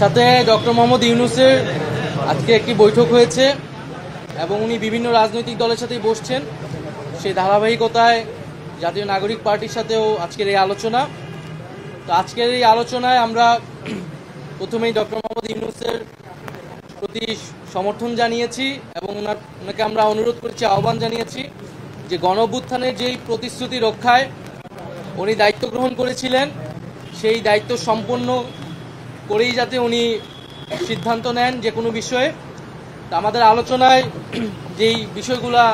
সাথে ডক্টর মোহাম্মদ ইউনূসের আজকে একটি বৈঠক হয়েছে এবং উনি বিভিন্ন রাজনৈতিক দলের সাথেই বসছেন। সেই ধারাবাহিকতায় জাতীয় নাগরিক পার্টির সাথেও আজকের এই আলোচনা। তো আজকের এই আলোচনায় আমরা প্রথমেই ডক্টর মোহাম্মদ ইউনূসের প্রতি সমর্থন জানিয়েছি এবং ওনাকে আমরা অনুরোধ করেছি, আহ্বান জানিয়েছি যে গণঅভ্যুত্থানের যেই প্রতিশ্রুতি রক্ষায় উনি দায়িত্ব গ্রহণ করেছিলেন সেই দায়িত্ব সম্পন্ন করেই যাতে উনি সিদ্ধান্ত নেন যে কোনো বিষয়ে। আমাদের আলোচনায় যেই বিষয়গুলা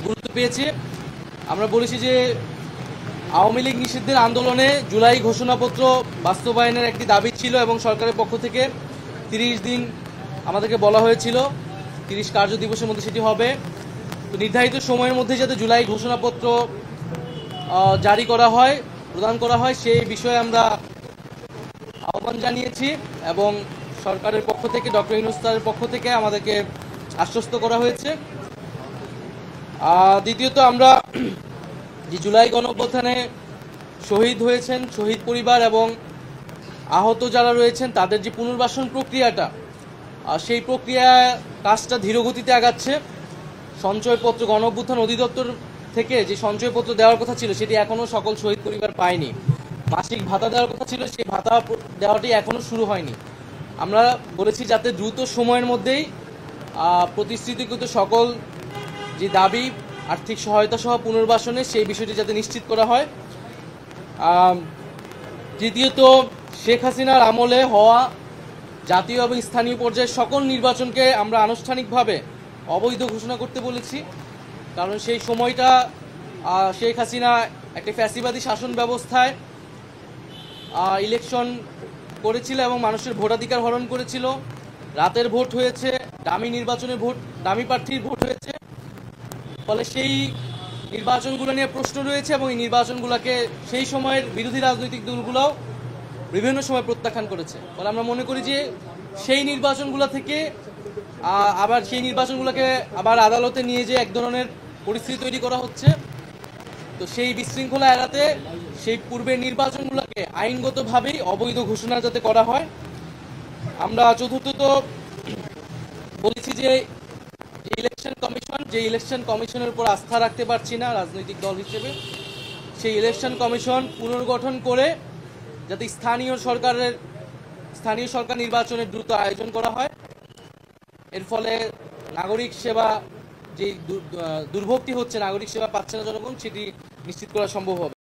গুরুত্ব পেয়েছে, আমরা বলেছি যে আওয়ামী লীগ নিষিদ্ধের আন্দোলনে জুলাই ঘোষণাপত্র বাস্তবায়নের একটি দাবি ছিল এবং সরকারের পক্ষ থেকে 30 দিন আমাদেরকে বলা হয়েছিল, 30 কার্য দিবসের মধ্যে সেটি হবে। তো নির্ধারিত সময়ের মধ্যে যাতে জুলাই ঘোষণাপত্র জারি করা হয়, প্রদান করা হয়, সেই বিষয়ে আমরা আহ্বান জানিয়েছি এবং সরকারের পক্ষ থেকে, ডক্টর ইউনূস স্যারের পক্ষ থেকে আমাদেরকে আশ্বস্ত করা হয়েছে। দ্বিতীয়ত, আমরা যে জুলাই গণঅভ্যুত্থানে শহীদ হয়েছেন, শহীদ পরিবার এবং আহত যারা রয়েছেন তাদের যে পুনর্বাসন প্রক্রিয়াটা, সেই প্রক্রিয়া কাজটা ধীরগতিতে আগাচ্ছে। সঞ্চয়পত্র, গণঅভ্যুত্থান অধিদপ্তর থেকে যে সঞ্চয়পত্র দেওয়ার কথা ছিল সেটি এখনও সকল শহীদ পরিবার পায়নি। মাসিক ভাতা দেওয়ার কথা ছিল, সেই ভাতা দেওয়াটি এখনও শুরু হয়নি। আমরা বলেছি যাতে দ্রুত সময়ের মধ্যেই প্রতিশ্রুতিকৃত সকল যে দাবি, আর্থিক সহায়তা সহ পুনর্বাসনে, সেই বিষয়টি যাতে নিশ্চিত করা হয়। তৃতীয়ত, শেখ হাসিনার আমলে হওয়া জাতীয় এবং স্থানীয় পর্যায়ে সকল নির্বাচনকে আমরা আনুষ্ঠানিকভাবে অবৈধ ঘোষণা করতে বলেছি। কারণ সেই সময়টা শেখ হাসিনা একটা ফ্যাসিবাদী শাসন ব্যবস্থায় ইলেকশন করেছিল এবং মানুষের ভোটাধিকার হরণ করেছিল। রাতের ভোট হয়েছে, দামি নির্বাচনের ভোট, দামি প্রার্থীর ভোট হয়েছে। ফলে সেই নির্বাচনগুলো নিয়ে প্রশ্ন রয়েছে এবং এই নির্বাচনগুলোকে সেই সময়ের বিরোধী রাজনৈতিক দলগুলোও বিভিন্ন সময় প্রত্যাখ্যান করেছে। ফলে আমরা মনে করি যে সেই নির্বাচনগুলো থেকে আবার সেই নির্বাচনগুলোকে আবার আদালতে নিয়ে যে এক ধরনের পরিস্থিতি তৈরি করা হচ্ছে। তো সেই বিশৃঙ্খলা এড়াতে সেই পূর্বের নির্বাচনগুলোকে আইনগতভাবেই অবৈধ ঘোষণা যাতে করা হয়। আমরা চতুর্থত বলেছি যে ইলেকশন কমিশনের উপর আস্থা রাখতে পারছি না রাজনৈতিক দল হিসেবে। সেই ইলেকশন কমিশন পুনর্গঠন করে যাতে স্থানীয় সরকার নির্বাচনের দ্রুত আয়োজন করা হয়। এর ফলে নাগরিক সেবা যে দুর্ভোগটি হচ্ছে, নাগরিক সেবা পাচ্ছে না জনগণ, সেটি নিশ্চিত করা সম্ভব হবে।